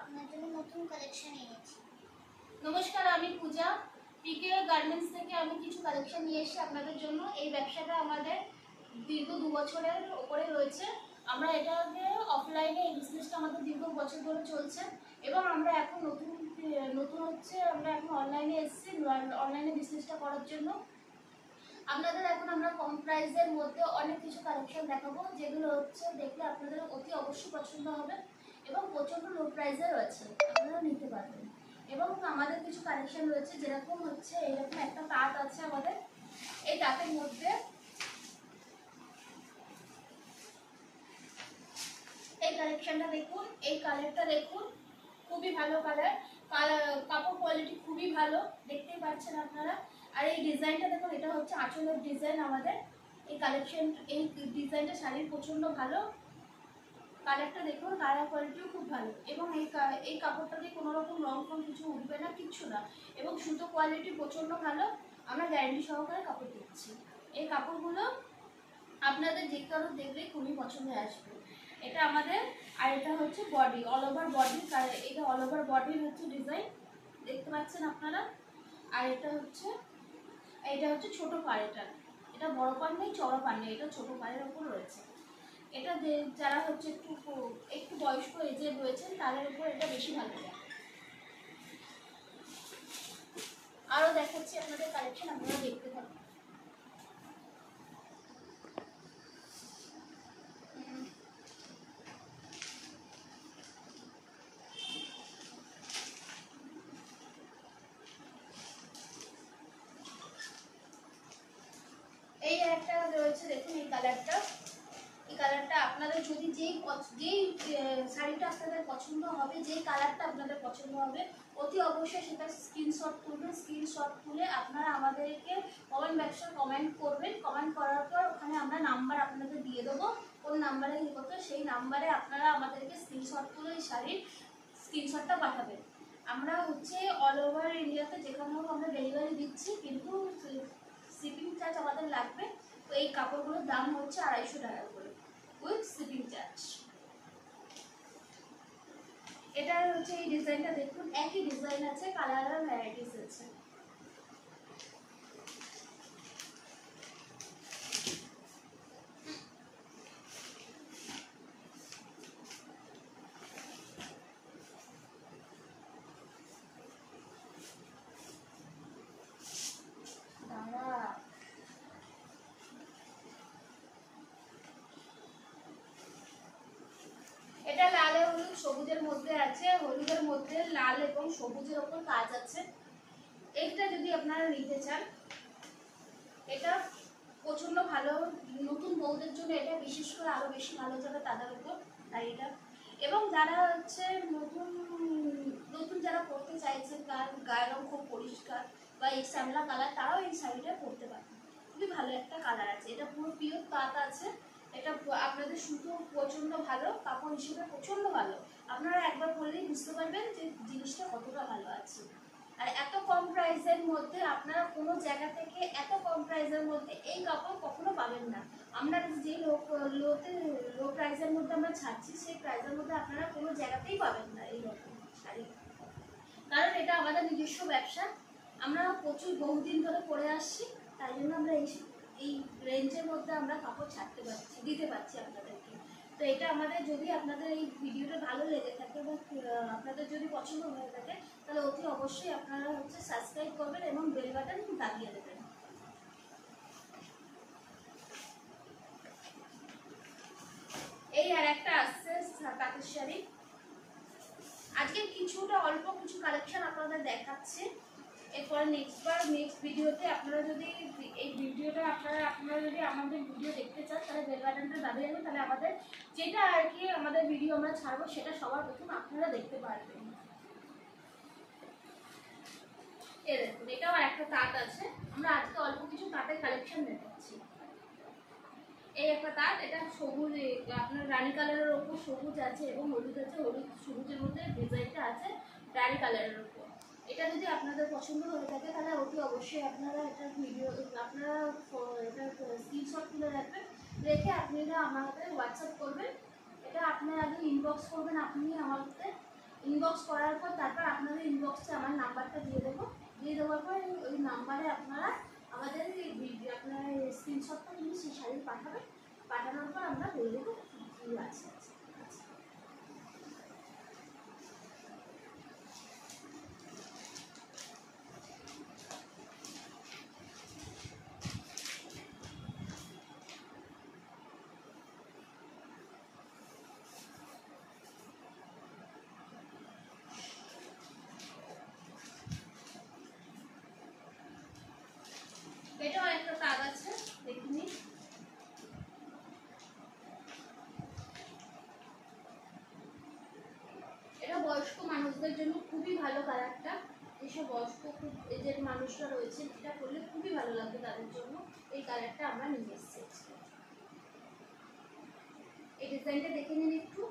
আপনার জন্য নতুন কালেকশন এনেছি। নমস্কার, আমি পূজা। পিকে গার্মেন্টস থেকে আমি কিছু কালেকশন নিয়ে এসেছি আপনাদের জন্য। এই ব্যবসাটা আমাদের দীর্ঘ 2 বছরের ওপরে রয়েছে। আমরা এটাকে অফলাইনে এই বিজনেসটা আমাদের দীর্ঘ বছর ধরে চলছে এবং আমরা এখন নতুন হচ্ছে আমরা এখন অনলাইনে এসেছি অনলাইনে বিজনেসটা করার জন্য। আপনাদের এখন আমরা কম প্রাইসের মধ্যে অনেক কিছু কালেকশন দেখাবো, যেগুলো হচ্ছে দেখলে আপনাদের অতি অবশ্যই পছন্দ হবে এবং প্রচণ্ড লো প্রাইসে রয়েছে, আপনারা নিতে পারবেন। এবং আমাদের কিছু কালেকশন রয়েছে, যেরকম হচ্ছে এরকম একটা তাঁত আছে আমাদের। এই তাঁতের মধ্যে এই কালেকশনটা দেখুন, এই কালারটা দেখুন, খুবই ভালো কালার। কাপড় কোয়ালিটি খুবই ভালো, দেখতেই পাচ্ছেন আপনারা। আর এই ডিজাইনটা দেখুন, এটা হচ্ছে আঁচলের ডিজাইন আমাদের। এই ডিজাইনটা শাড়ির প্রচণ্ড ভালো। কালারটা দেখুন, কালার কোয়ালিটিও খুব ভালো এবং এই কাপড়টাতে কোনো রকম রং ফং কিছু উঠবে না, কিচ্ছু না। এবং সুতো কোয়ালিটি প্রচণ্ড ভালো, আমরা গ্যারান্টি সহকারে কাপড় দিচ্ছি। এই কাপড়গুলো আপনাদের যে কারো দেখলেই খুবই পছন্দ আসবে। এটা আমাদের, আর এটা হচ্ছে বডি, অল ওভার বডি। এটা অল ওভার বডির হচ্ছে ডিজাইন, দেখতে পাচ্ছেন আপনারা। আর এটা হচ্ছে ছোট পাড়। এটা বড় পাড় নেই, চড়া পাড় নেই, এটা ছোট পাড়ের ওপর রয়েছে। এটা যারা হচ্ছে একটু বয়স্ক এজে রয়েছেন তাদের উপর এটা বেশি ভালো লাগে। আরও দেখাচ্ছি আপনাদের কালেকশন, আপনারা দেখতে থাকুন। এই একটা রয়েছে দেখুন, এই কালারটা আপনাদের যদি যেই শাড়িটা আপনাদের পছন্দ হবে, যেই কালারটা আপনাদের পছন্দ হবে, অতি অবশ্যই সেটা স্ক্রিনশট তুলবেন। স্ক্রিনশট তুলে আপনারা আমাদেরকে কমেন্ট বক্সে কমেন্ট করবেন। কমেন্ট করার পর ওখানে আমরা নাম্বার আপনাদের দিয়ে দেবো, কোন নাম্বারে কী করতে, সেই নাম্বারে আপনারা আমাদেরকে স্ক্রিনশট তুলে এই শাড়ির স্ক্রিনশটটা পাঠাবেন। আমরা হচ্ছে অল ওভার ইন্ডিয়াতে যেখানে হোক আমরা ডেলিভারি দিচ্ছি, কিন্তু শিপিং চার্জ আমাদের লাগবে। তো এই কাপড়গুলোর দাম হচ্ছে 250 টাকা করে উইথ শিপিং চার্জ। এটা হচ্ছে এই ডিজাইনটা দেখুন, একই ডিজাইন আছে, কালার আর ভ্যারাইটিস আছে। এটা লাল হলুদ সবুজের মধ্যে আছে, হলুদের মধ্যে লাল এবং সবুজের ওপর কাজ আছে। এইটা যদি আপনারা নিতে চান, এটা প্রচন্ড ভালো, নতুন বউদের জন্য এটা বিশেষ করে আরো বেশি ভালো যাবে তাদের উপর শাড়িটা। এবং যারা হচ্ছে নতুন যারা পরতে চাইছেন, গায়ের রং খুব পরিষ্কার বা এই শ্যামলা কালার, তারাও এই শাড়িটা পরতে পারে। খুবই ভালো একটা কালার আছে, এটা পুরো পিওর তাঁত আছে। এটা আপনাদের সুতো প্রচণ্ড ভালো, কাপড় হিসেবে প্রচণ্ড ভালো। আপনারা একবার পরলেই বুঝতে পারবেন যে জিনিসটা কতটা ভালো আছে। আর এত কম প্রাইসের মধ্যে আপনারা কোনো জায়গা থেকে এত কম প্রাইসের মধ্যে এই কাপড় কখনো পাবেন না। আমরা যে লো প্রাইসের মধ্যে আমরা ছাড়ছি, সেই প্রাইসের মধ্যে আপনারা কোনো জায়গাতেই পাবেন না এই রকম শাড়ি। কারণ এটা আমাদের নিজস্ব ব্যবসা, আমরা বহুদিন ধরে করে আসছি, তাই জন্য আমরা এই রেঞ্জের মধ্যে আমরা কাপড় দিতে পারছি আপনাদেরকে। তো এটা আমাদের, যদি আপনাদের এই ভিডিওটা ভালো লেগে থাকে বা আপনাদের যদি পছন্দ হয়ে থাকে, তাহলে অতি অবশ্যই আপনারা হচ্ছে সাবস্ক্রাইব করবেন এবং বেল বাটন দাবিয়ে দেবেন। এই আর একটা আসছে তাঁতের শাড়ি। আজকে অল্প কিছু কালেকশন আপনাদের দেখাচ্ছে। এরপরে নেক্সট ভিডিওতে আপনারা যদি এই ভিডিওটা আপনারা যদি আমাদের ভিডিও দেখতে চান, তাহলে বেল বাটনটা দাবিয়ে দেবেন, তাহলে আমাদের যেটা আর কি আমাদের ভিডিও আমরা ছাড়বো সেটা সবার প্রথম আপনারা দেখতে পারবেন। এই দেখুন, এটাও একটা তাঁত আছে। আমরা আজকে অল্প কিছু তাঁতের কালেকশন দেখাচ্ছি। এই একটা তাঁত, এটা সবুজ, আপনার রানী কালারের ওপর সবুজ আছে এবং হলুদ আছে, হলুদ সবুজের মধ্যে ডিজাইনটা আছে রানী কালারের ওপর। এটা যদি আপনাদের পছন্দ হয়ে থাকে, তাহলে অতি অবশ্যই আপনারা এটা স্ক্রিনশট তুলে রাখবেন, রেখে আপনারা আমাদের হোয়াটসঅ্যাপ করবেন। এটা আপনারা আগে ইনবক্স করবেন আপনি আমাদের, ইনবক্স করার পর তারপর আপনাদের ইনবক্সে আমার নাম্বারটা দিয়ে দেবো, দিয়ে দেওয়ার পর ওই নাম্বারে আপনারা আমাদের আপনার স্ক্রিনশটটা কিন্তু সেই শাড়ি পাঠাবেন, পাঠানোর পর আমরা বলে দেবো কী আছে। এটাও একটা তাগ আছে, দেখে নিন। এটা বয়স্ক মানুষদের জন্য খুবই ভালো কালারটা, যেসব বয়স্ক খুব এজেড মানুষরা রয়েছেন এটা করলে খুবই ভালো লাগবে তাদের জন্য, এই কালারটা আমরা নিয়ে এসেছি। এই ডিজাইনটা দেখে নিন একটু।